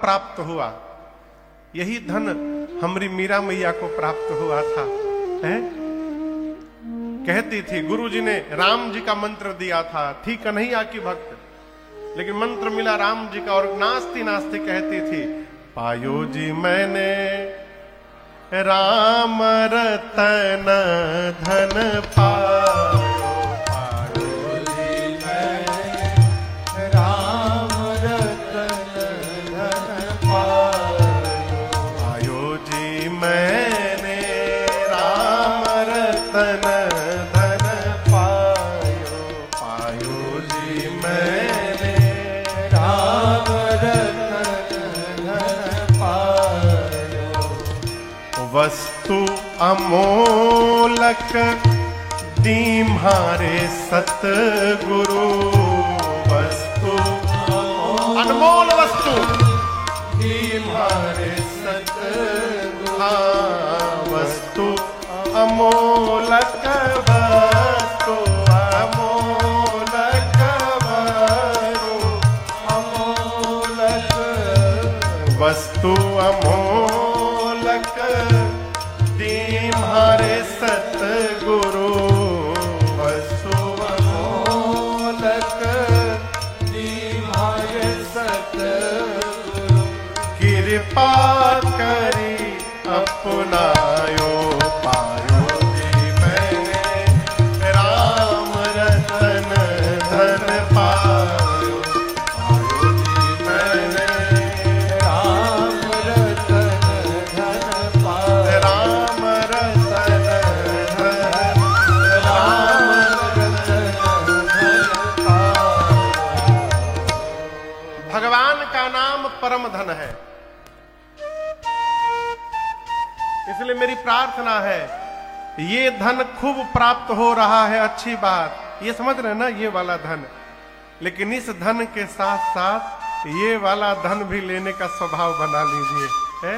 प्राप्त हुआ। यही धन हमारी मीरा मैया को प्राप्त हुआ था। है? कहती थी, गुरुजी ने राम जी का मंत्र दिया था, थी कन्हैया की भक्त, लेकिन मंत्र मिला राम जी का, और नाचती नाचती कहती थी, पायो जी मैंने राम रतन धन पायो, पायो जी मैंने राम रतन धन पायो, पायो जी मैंने राम रतन धन पायो, पायो जी मैंने राम रतन धन पायो। वस्तु अमोलक दीम्हारे सतगुरु, वस्तु अनमोल वस्तु दीम्हारे सतगुरु, वस्तु अमोलक वस्तु अमोलक वरु, अमोलक वस्तु अमोलक दीम्हारे सतगुरु, वस्तु अमोलक दीम्हारे सतगुरु, कृपा करी अपनायो, पायो जी मैंने राम रतन धन पायो, पायो जी मैंने राम रतन धन पायो, राम रतन धन, राम रतन धन पायो। भगवान का नाम परम धन है, इसलिए मेरी प्रार्थना है, ये धन खूब प्राप्त हो रहा है, अच्छी बात, ये समझ रहे हैं ना, ये वाला धन, लेकिन इस धन के साथ साथ ये वाला धन भी लेने का स्वभाव बना लीजिए। है?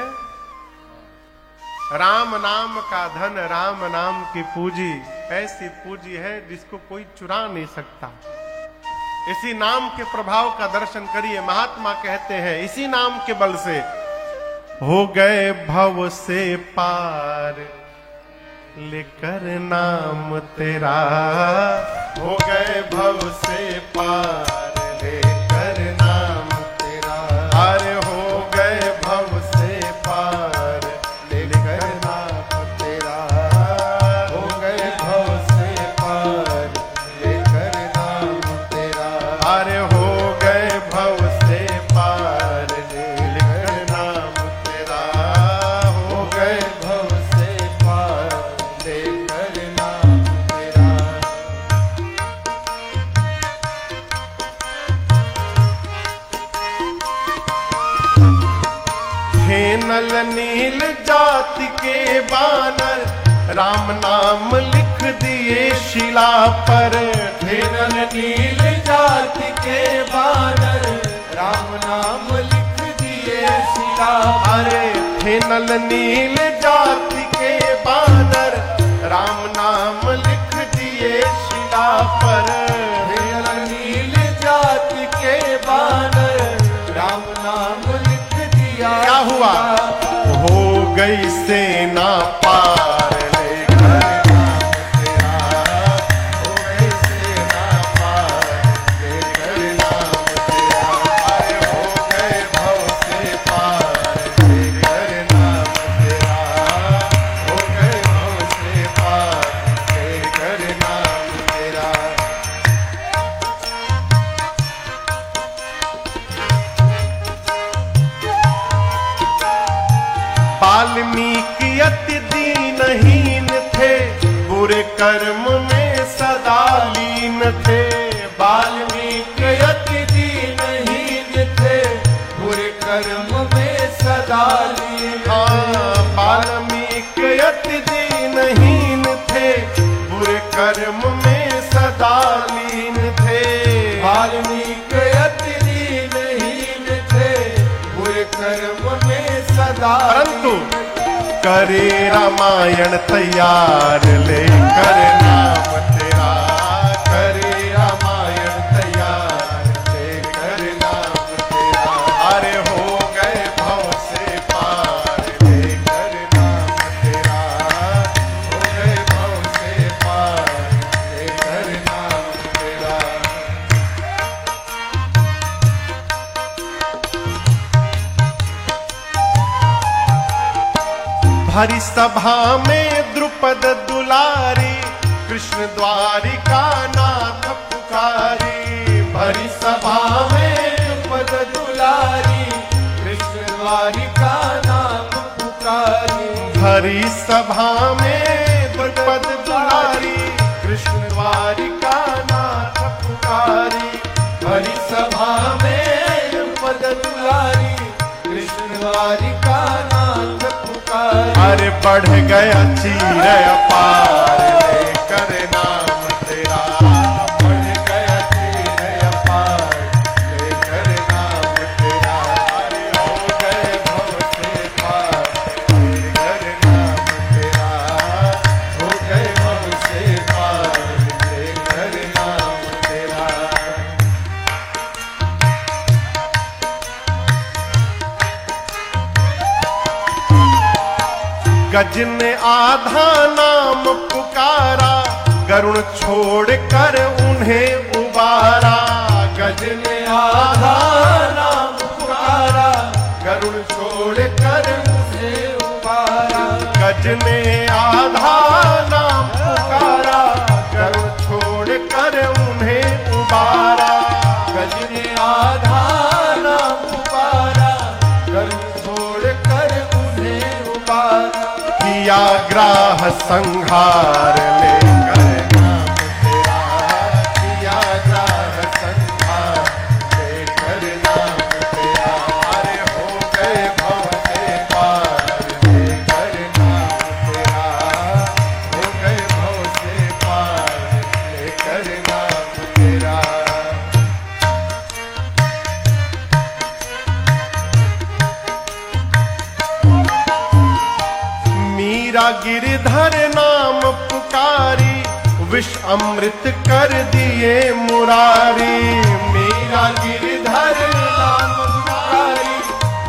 राम नाम का धन, राम नाम की पूंजी ऐसी पूंजी है जिसको कोई चुरा नहीं सकता। इसी नाम के प्रभाव का दर्शन करिए। महात्मा कहते हैं, इसी नाम के बल से हो गए भव से पार, लेकर नाम तेरा, हो गए भव से पार, लेकर नाम तेरा, अरे हो गए भव से पार, लेकर नाम तेरा, हो गए भव से पार, लेकर नाम तेरा, अरे हो गए भव से पार, लेकर नाम तेरा, हो गए भव से पार, लेकर नाम तेरा। हे नल नील जाति के बानर, राम नाम लिख दिए शिला पर, हे नल नील जाति के बानर, राम नाम लिख दिए शिला, अरे हे नल नील जाति के बानर, राम नाम लिख दिए शिला पर, हे नल नील जाति के बानर, राम नाम लिख दिया। क्या हुआ? हो गई सेना पार, लेकर नाम तेरा, हो गई सेना पार, लेकर नाम तेरा, अरे हो गए भव से पार, लेकर नाम तेरा, हो गए भव से पार, लेकर नाम तेरा। वाल्मीकि अति दीनहीन थे, बुरे कर्म में सदा लीन थे, वाल्मीकि अति दीनहीन थे, बुरे कर्म में सदा लीन, वाल्मीकि अति दीनहीन थे, बुरे कर्म में सदा लीन थे, वाल्मीकि अति दीनहीन थे, बुरे कर्म में सदा, परंतु करे रामायण तैयार, लेकर नाम तेरा, करे रामायण तैयार, लेकर नाम तेरा, अरे हो गए भरी सभा में द्रुपद दुलारी, कृष्ण द्वारिका नाथ पुकारी। भरी सभा में द्रुपद दुलारी, कृष्ण द्वारिका नाथ पुकारी। भरी सभा में द्रुपद दुलारी, कृष्ण द्वारिका नाथ पुकारी। भरी सभा में द्रुपद दुलारी, कृष्ण द्वारिका नाथ पुकारी। अरे बढ़ गया चीर अपार लेकर नाम तेरा, बढ़ गया चीर अपार लेकर नाम तेरा। अरे हो गए भव से पार लेकर नाम तेरा, हो गए भव से पार लेकर नाम तेरा। गज ने आधा नाम पुकारा, गरुण छोड़ कर उन्हें उबारा। गज ने आधा नाम पुकारा, गरुड़ छोड़ कर उसे उबारा। गज ने आधा नाम पुकारा, गरुण छोड़ कर उन्हें उबारा। गज ने आधा नाम पुकारा, गरुड़ छोड़ कर उन्हें उबारा। किया ग्राह संहार लेकर नाम तेरा, किया ग्राह संहार लेकर नाम तेरा। अरे हो गए भव से पार लेकर नाम तेरा, हो गए भव से पार लेकर नाम तेरा। मीरा गिरधर नाम पुकारी, विष अमृत कर दिए मुरारी। मीरा गिरधर नाम पुकारी,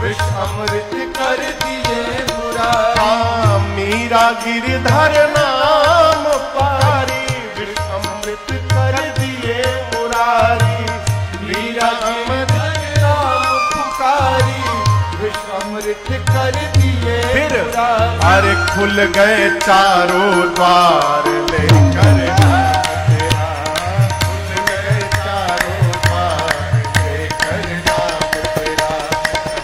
विष अमृत कर दिए मुरारी। हाँ, मीरा गिरधर नाम पुकारी, विष अमृत कर दिए मुरारी। मीरा गिरधर नाम पुकारी, विष अमृत कर दिए फिर मुरारी। अरे खुल गए चारों द्वार लेकर नाम तेरा, खुल गए चारों द्वार लेकर नाम तेरा।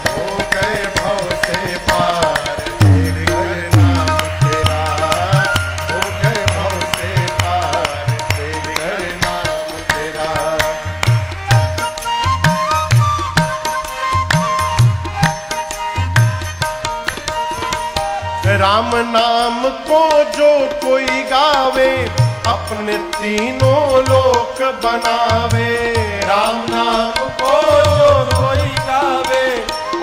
हो गए भव से पार लेकर नाम तेरा, हो गए भव से पार लेकर नाम तेरा। राम नाम को जो कोई गावे, अपने तीनों लोक बनावे। राम नाम को जो कोई गावे,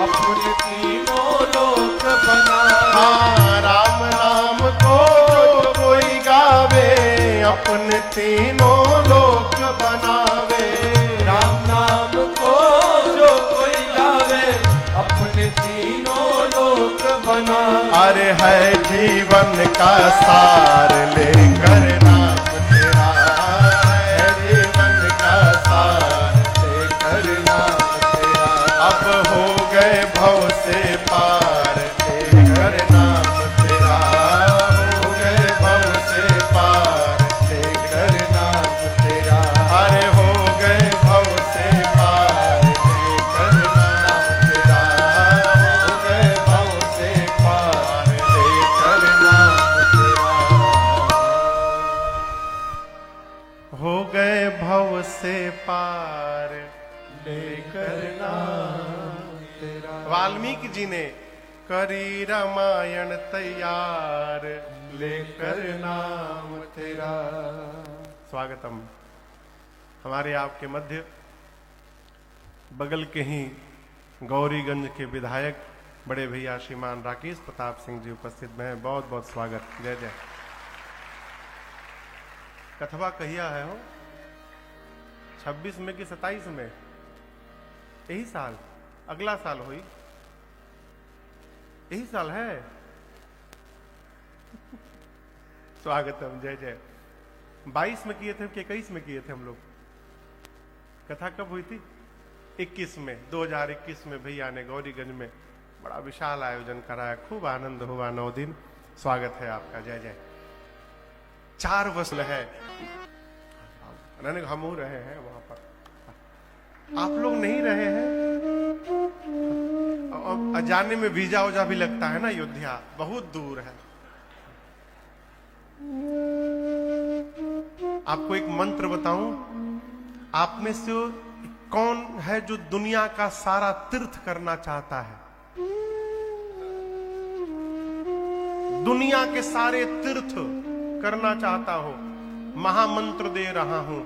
अपने तीनों लोक बनावे। हाँ, राम नाम को जो कोई गावे, अपने तीनों लोक बनावे। राम नाम को जो कोई गावे, अपने तीनों लोक बनावे। अरे है जीवन का सार लेकर नाम तेरा, है जीवन का सार लेकर नाम तेरा। अब हो गए भव से पार लेकर नाम तेरा, हो गए भव से पार लेकर नाम तेरा। अरे हो गए भव से पार लेकर नाम तेरा, हो गए भव से पार लेकर नाम तेरा। हो गए भव से पार लेकर नाम तेरा। वाल्मीकि जी ने करी रामायण तैयार लेकर नाम तेरा। स्वागतम। हमारे आपके मध्य बगल के ही गौरीगंज के विधायक बड़े भैया श्रीमान राकेश प्रताप सिंह जी उपस्थित में हैं। बहुत बहुत स्वागत। जय जय। कथवा कहिया है हो 26 में कि 27 में? यही साल, अगला साल हुई, यही साल है। स्वागतम। जय जय। 22 में किए थे कि 21 में किए थे हम लोग? कथा कब हुई थी? 21 में, 2021 में भैया ने गौरीगंज में बड़ा विशाल आयोजन कराया। खूब आनंद हुआ 9 दिन। स्वागत है आपका, जय जय। 4 वसल है, हम हो रहे हैं वहां पर, आप लोग नहीं रहे हैं। जाने में वीजा उजा भी लगता है ना, अयोध्या बहुत दूर है। आपको एक मंत्र बताऊं, आप में से कौन है जो दुनिया का सारा तीर्थ करना चाहता है? दुनिया के सारे तीर्थ करना चाहता हो? महामंत्र दे रहा हूं,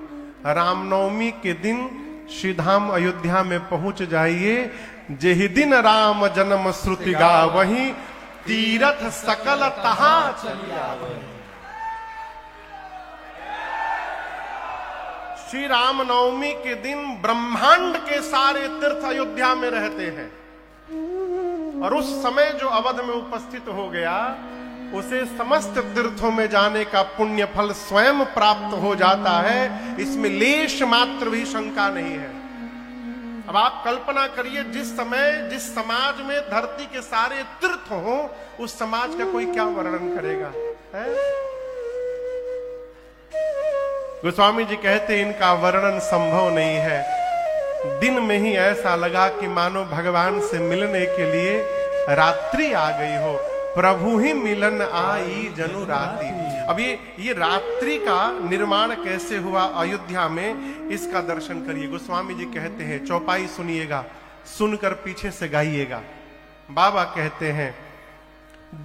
रामनवमी के दिन श्री धाम अयोध्या में पहुंच जाइए। जेहि दिन राम जन्म श्रुति गावहीं, तीरथ सकल तहा चलिया। श्री रामनवमी के दिन ब्रह्मांड के सारे तीर्थ अयोध्या में रहते हैं, और उस समय जो अवध में उपस्थित हो गया उसे समस्त तीर्थों में जाने का पुण्य फल स्वयं प्राप्त हो जाता है। इसमें लेश मात्र भी शंका नहीं है। अब आप कल्पना करिए, जिस समय जिस समाज में धरती के सारे तीर्थ हों, उस समाज का कोई क्या वर्णन करेगा, है? गोस्वामी जी कहते इनका वर्णन संभव नहीं है। दिन में ही ऐसा लगा कि मानो भगवान से मिलने के लिए रात्रि आ गई हो। प्रभु ही मिलन आई जनु रात्रि। अब ये रात्रि का निर्माण कैसे हुआ अयोध्या में, इसका दर्शन करिए। गोस्वामी जी कहते हैं, चौपाई सुनिएगा, सुनकर पीछे से गाइएगा। बाबा कहते हैं,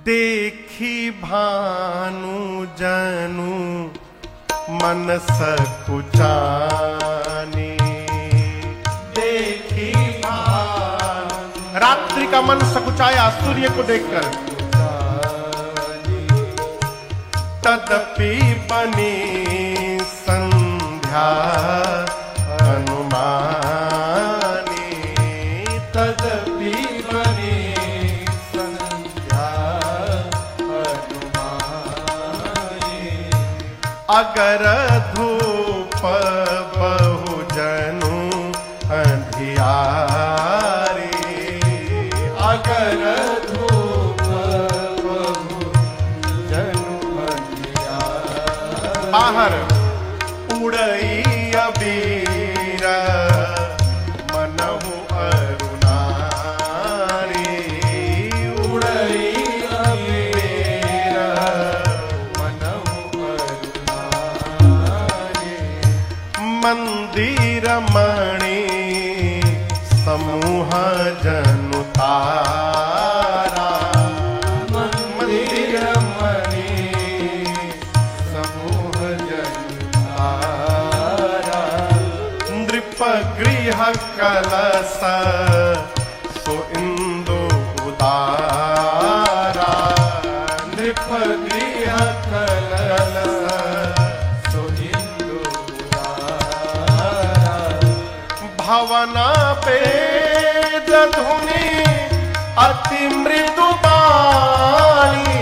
देखी भानु जनु मन सकुचानी, देखी भानु। रात्रि का मन सकुचाया सूर्य को देखकर। तदपि बनी संध्या अनुमानी, तदपि बनी संध्या अनुमानी। अगर धूप बहुजनु अंधियारी, अगर बाहर उड़ई अबीर मनहु अरुणारी, उड़ई अबीर मनहु अरुणारी। मंदिर मणि समूह जनु तारा, मंदिर मणि गृह कलश सो इंदु उदारा, नृप गृह कलश सो इंदु उदारा। भवना वेद धुनि अति मृदु बाणी,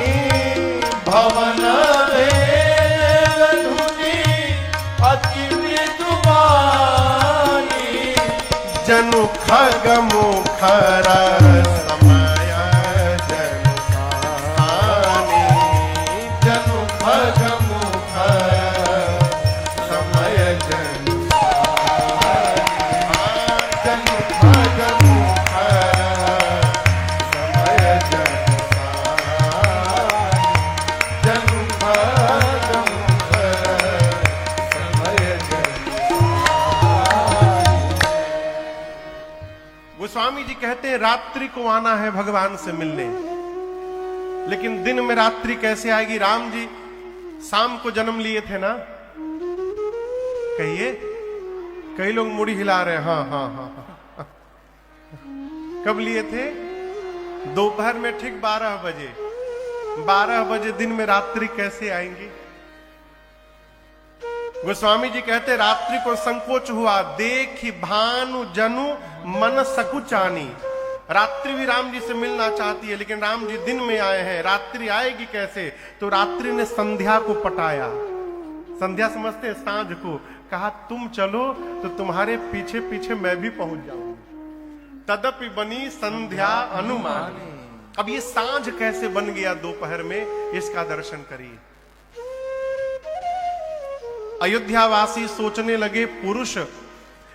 भवन वेद धुनि अति मृदु बाणी। जनु खग मुखर समय जनु सानी, जनु खग मुखर समय जनु सानी। जनु खग मुखर समय जनु सानी, जनु खग मुखर समय जनु सानी। गोस्वामी जी कहते हैं, रात्रि को आना है भगवान से मिलने, लेकिन दिन में रात्रि कैसे आएगी? राम जी शाम को जन्म लिए थे ना, कहिए। कई लोग मुड़ी हिला रहे हैं, हाँ हाँ हाँ हाँ। कब लिए थे? दोपहर में ठीक 12 बजे। 12 बजे दिन में रात्रि कैसे आएंगी? गोस्वामी जी कहते रात्रि को संकोच हुआ, देखी भानु जनु मन सकुचानी। रात्रि भी राम जी से मिलना चाहती है, लेकिन राम जी दिन में आए हैं, रात्रि आएगी कैसे? तो रात्रि ने संध्या को पटाया। संध्या समझते हैं सांझ को। कहा तुम चलो तो तुम्हारे पीछे पीछे मैं भी पहुंच जाऊंगी। तदपि बनी संध्या अनुमानी। अब ये सांझ कैसे बन गया दोपहर में, इसका दर्शन करिए। अयोध्यावासी सोचने लगे, पुरुष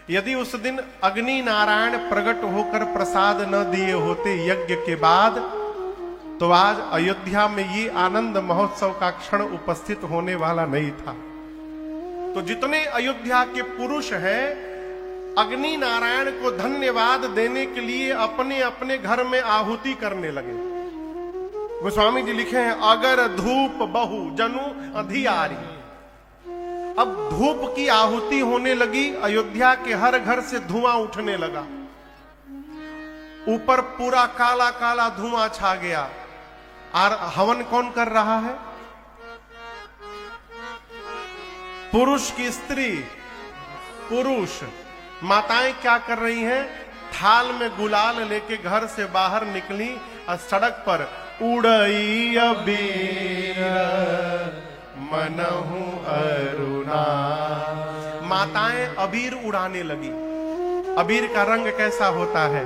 यदि उस दिन अग्नि नारायण प्रकट होकर प्रसाद न दिए होते यज्ञ के बाद, तो आज अयोध्या में ये आनंद महोत्सव का क्षण उपस्थित होने वाला नहीं था। तो जितने अयोध्या के पुरुष हैं, अग्नि नारायण को धन्यवाद देने के लिए अपने अपने घर में आहुति करने लगे। गोस्वामी जी लिखे हैं, अगर धूप बहु जनु अधियारी। अब धूप की आहुति होने लगी, अयोध्या के हर घर से धुआं उठने लगा, ऊपर पूरा काला काला धुआं छा गया। और हवन कौन कर रहा है? पुरुष की स्त्री, पुरुष। माताएं क्या कर रही हैं? थाल में गुलाल लेके घर से बाहर निकली और सड़क पर उड़ई अबीर मनहु अरुणा। माताएं अबीर उड़ाने लगी। अबीर का रंग कैसा होता है?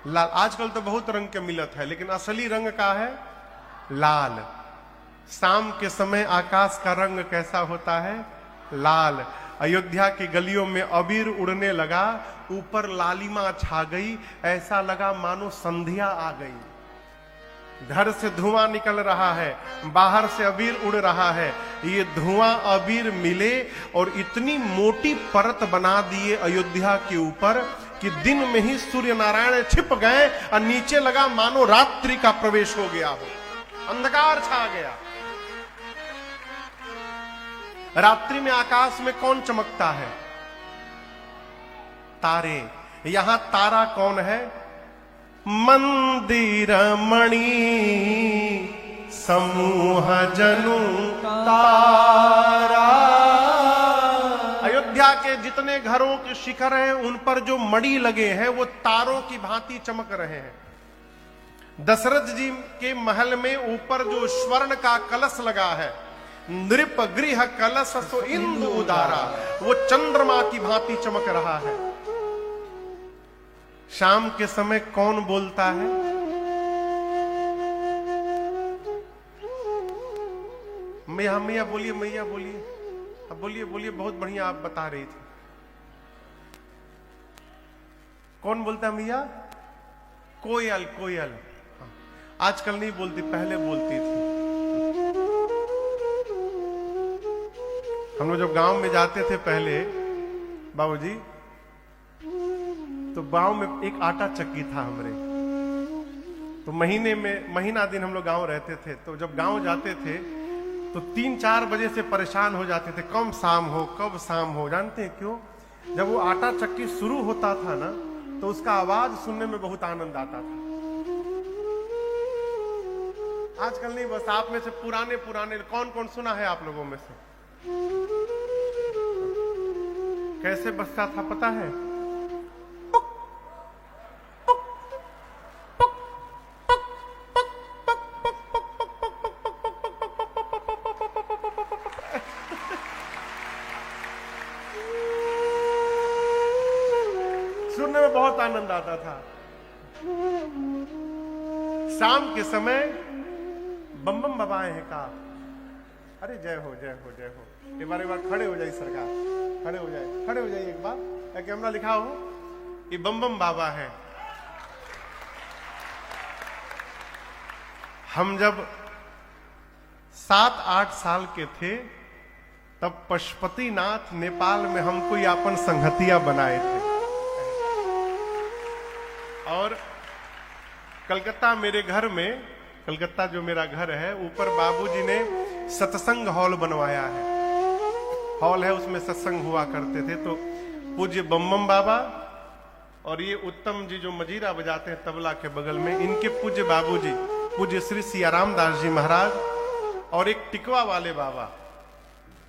लाल। आजकल तो बहुत रंग के मिलत है, लेकिन असली रंग का है लाल। शाम के समय आकाश का रंग कैसा होता है? लाल। अयोध्या की गलियों में अबीर उड़ने लगा, ऊपर लालिमा छा गई, ऐसा लगा मानो संध्या आ गई। घर से धुआं निकल रहा है, बाहर से अबीर उड़ रहा है। ये धुआं अबीर मिले और इतनी मोटी परत बना दिए अयोध्या के ऊपर कि दिन में ही सूर्य नारायण छिप गए और नीचे लगा मानो रात्रि का प्रवेश हो गया हो, अंधकार छा गया। रात्रि में आकाश में कौन चमकता है? तारे। यहां तारा कौन है? मंदिर मणि समूह जनु तारा। अयोध्या के जितने घरों के शिखर हैं, उन पर जो मणि लगे हैं वो तारों की भांति चमक रहे हैं। दशरथ जी के महल में ऊपर जो स्वर्ण का कलश लगा है, नृप गृह कलश सो इंदु उदारा, वो चंद्रमा की भांति चमक रहा है। शाम के समय कौन बोलता है? मैया मैया बोलिए, मैया बोलिए, अब बोलिए बोलिए, बहुत बढ़िया आप बता रही थी। कौन बोलता है मैया? कोयल। कोयल। आजकल नहीं बोलती, पहले बोलती थी। हम लोग जब गांव में जाते थे पहले बाबूजी, तो गांव में एक आटा चक्की था हमरे। तो महीने में महीना दिन हम लोग गांव रहते थे। तो जब गांव जाते थे तो 3-4 बजे से परेशान हो जाते थे, कब शाम हो कब शाम हो। जानते हैं क्यों? जब वो आटा चक्की शुरू होता था ना, तो उसका आवाज सुनने में बहुत आनंद आता था। आजकल नहीं, बस आप में से पुराने पुराने कौन कौन सुना है आप लोगों में से? कैसे बजता था पता है? सुनने में बहुत आनंद आता था। शाम के समय बम बम बाबाएं हैं का, अरे जय हो जय हो जय हो। एक बार खड़े हो जाइए सरकार, खड़े हो जाए, खड़े हो जाइए एक बार। कैमरा लिखा हो, ये बम बम बाबा है। हम जब 7-8 साल के थे, तब पशुपतिनाथ नेपाल में हमको यापन संगतिया बनाए थे। और कलकत्ता मेरे घर में, कलकत्ता जो मेरा घर है, ऊपर बाबूजी ने सत्संग हॉल बनवाया है। हॉल है, उसमें सत्संग हुआ करते थे। तो पूज्य बम बाबा और ये उत्तम जी जो मजीरा बजाते हैं तबला के बगल में, इनके पूज्य बाबूजी पूज्य श्री सियाराम दास जी महाराज और एक टिकवा वाले बाबा,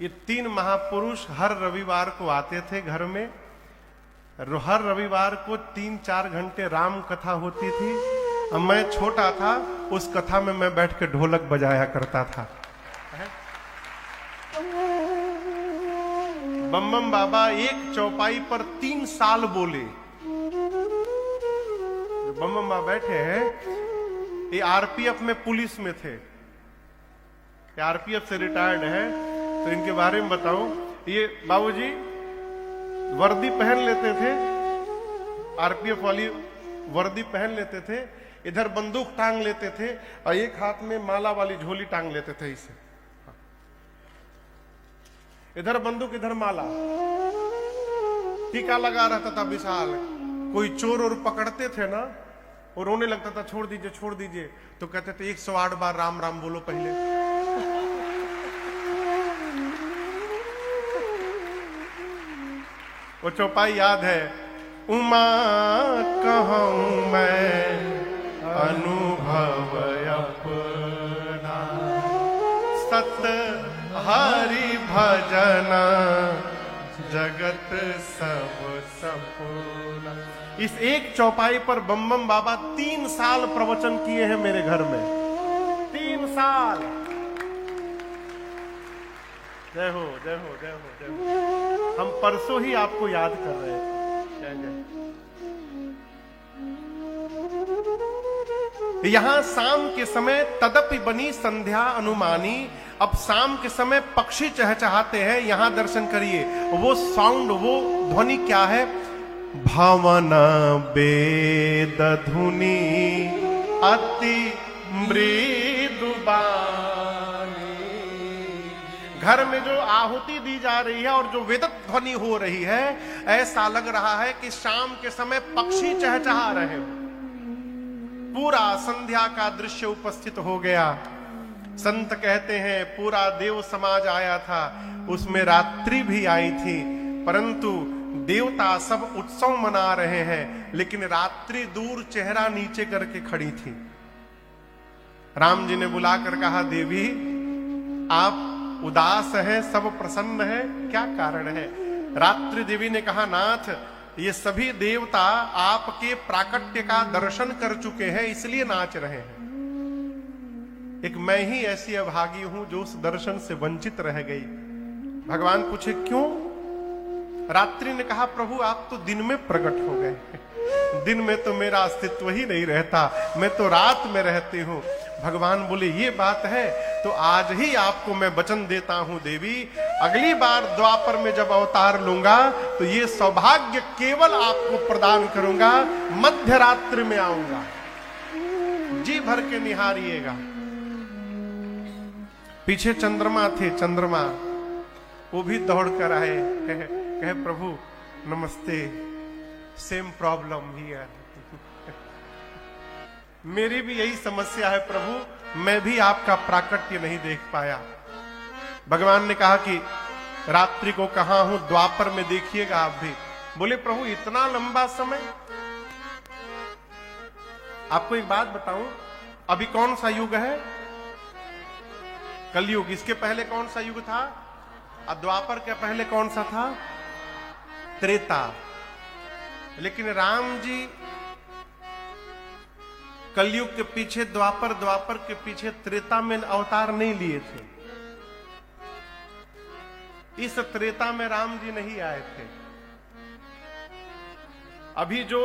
ये 3 महापुरुष हर रविवार को आते थे घर में। हर रविवार को 3-4 घंटे राम कथा होती थी। अब मैं छोटा था, उस कथा में मैं बैठ के ढोलक बजाया करता था। बम बम बाबा एक चौपाई पर 3 साल बोले। बम बम्बा बैठे हैं, ये आरपीएफ में पुलिस में थे, आरपीएफ से रिटायर्ड है। तो इनके बारे में बताऊं, ये बाबूजी वर्दी पहन लेते थे, आरपीएफ वाली वर्दी पहन लेते थे, इधर बंदूक टांग लेते थे और एक हाथ में माला वाली झोली टांग लेते थे इसे, इधर बंदूक इधर माला, टीका लगा रहता था विशाल। कोई चोर और पकड़ते थे ना, और रोने लगता था छोड़ दीजिए छोड़ दीजिए, तो कहते थे 108 बार राम राम बोलो पहले। वो चौपाई याद है, उमा कहूं मैं अनुभव अपना, सत हरि भजन जगत सब सपना। इस एक चौपाई पर बम बम बाबा 3 साल प्रवचन किए हैं मेरे घर में, 3 साल। जय हो जय हो जय हो जय हो। हम परसों ही आपको याद कर रहे थे। जय जय। यहां शाम के समय तदपि बनी संध्या अनुमानी, अब शाम के समय पक्षी चहचहाते हैं, यहां दर्शन करिए। वो साउंड, वो ध्वनि क्या है? भवन वेद धुनि अति मृदु बानी। घर में जो आहुति दी जा रही है और जो वेदत ध्वनि हो रही है, ऐसा लग रहा है कि शाम के समय पक्षी चहचहा रहे हो। पूरा संध्या का दृश्य उपस्थित हो गया। संत कहते हैं पूरा देव समाज आया था, उसमें रात्रि भी आई थी, परंतु देवता सब उत्सव मना रहे हैं, लेकिन रात्रि दूर चेहरा नीचे करके खड़ी थी। राम जी ने बुलाकर कहा, देवी आप उदास हैं, सब प्रसन्न है, क्या कारण है? रात्रि देवी ने कहा, नाथ ये सभी देवता आपके प्राकट्य का दर्शन कर चुके हैं, इसलिए नाच रहे हैं। एक मैं ही ऐसी अभागी हूं जो उस दर्शन से वंचित रह गई। भगवान पूछे क्यों? रात्रि ने कहा, प्रभु आप तो दिन में प्रकट हो गए, दिन में तो मेरा अस्तित्व ही नहीं रहता, मैं तो रात में रहती हूं। भगवान बोले, ये बात है तो आज ही आपको मैं वचन देता हूं देवी, अगली बार द्वापर में जब अवतार लूंगा तो ये सौभाग्य केवल आपको प्रदान करूंगा, मध्य रात्रि में आऊंगा, जी भर के निहारिएगा। पीछे चंद्रमा थे, चंद्रमा वो भी दौड़ कर आए, कहे प्रभु नमस्ते, सेम प्रॉब्लम हियर। मेरी भी यही समस्या है प्रभु, मैं भी आपका प्राकट्य नहीं देख पाया। भगवान ने कहा कि रात्रि को कहां हूं, द्वापर में देखिएगा आप भी। बोले प्रभु इतना लंबा समय? आपको एक बात बताऊं, अभी कौन सा युग है? कलयुग। इसके पहले कौन सा युग था? द्वापर के पहले कौन सा था? त्रेता। लेकिन राम जी कलयुग के पीछे द्वापर, द्वापर के पीछे त्रेता में अवतार नहीं लिए थे। इस त्रेता में राम जी नहीं आए थे। अभी जो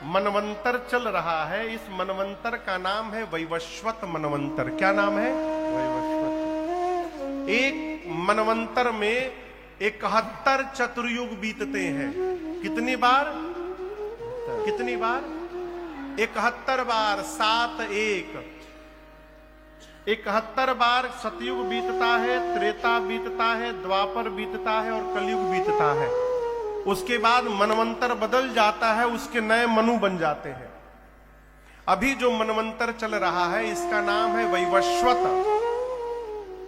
मनवंतर चल रहा है, इस मनवंतर का नाम है वैवस्वत मनवंतर। क्या नाम है? वैवस्वत। एक मनवंतर में 71 चतुर्युग बीतते हैं। कितनी बार? कितनी बार? 71 बार। 7 1 71 बार सतयुग बीतता है, त्रेता बीतता है, द्वापर बीतता है और कलयुग बीतता है। उसके बाद मनवंतर बदल जाता है, उसके नए मनु बन जाते हैं। अभी जो मनवंतर चल रहा है इसका नाम है वैवस्वत।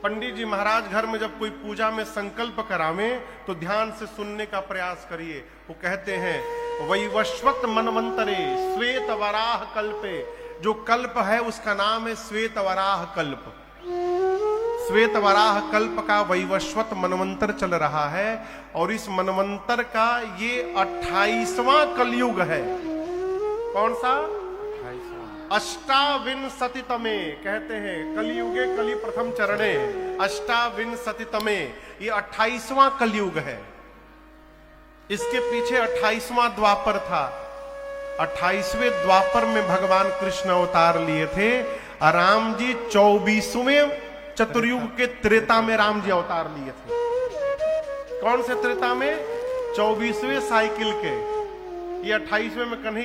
पंडित जी महाराज घर में जब कोई पूजा में संकल्प करावे तो ध्यान से सुनने का प्रयास करिए। वो कहते हैं वैवस्वत मनवंतरे श्वेत वराह कल्पे। जो कल्प है उसका नाम है श्वेत वराह कल्प। श्वेत वराह कल्प का वैवस्वत मनवंतर चल रहा है और इस मनवंतर का ये 28वां कलयुग है। कौन सा? 28विंशतितमे कहते हैं, कलयुगे कली प्रथम चरणे 28विंशतितमे, ये 28वां कलयुग है। इसके पीछे 28वां द्वापर था। 28वें द्वापर में भगवान कृष्ण अवतार लिए थे और राम जी 24वें चतुर्युग के त्रेता में राम जी अवतार लिए थे। कौन से त्रेता में? 24वें साइकिल के। ये 28वें में कन्हैया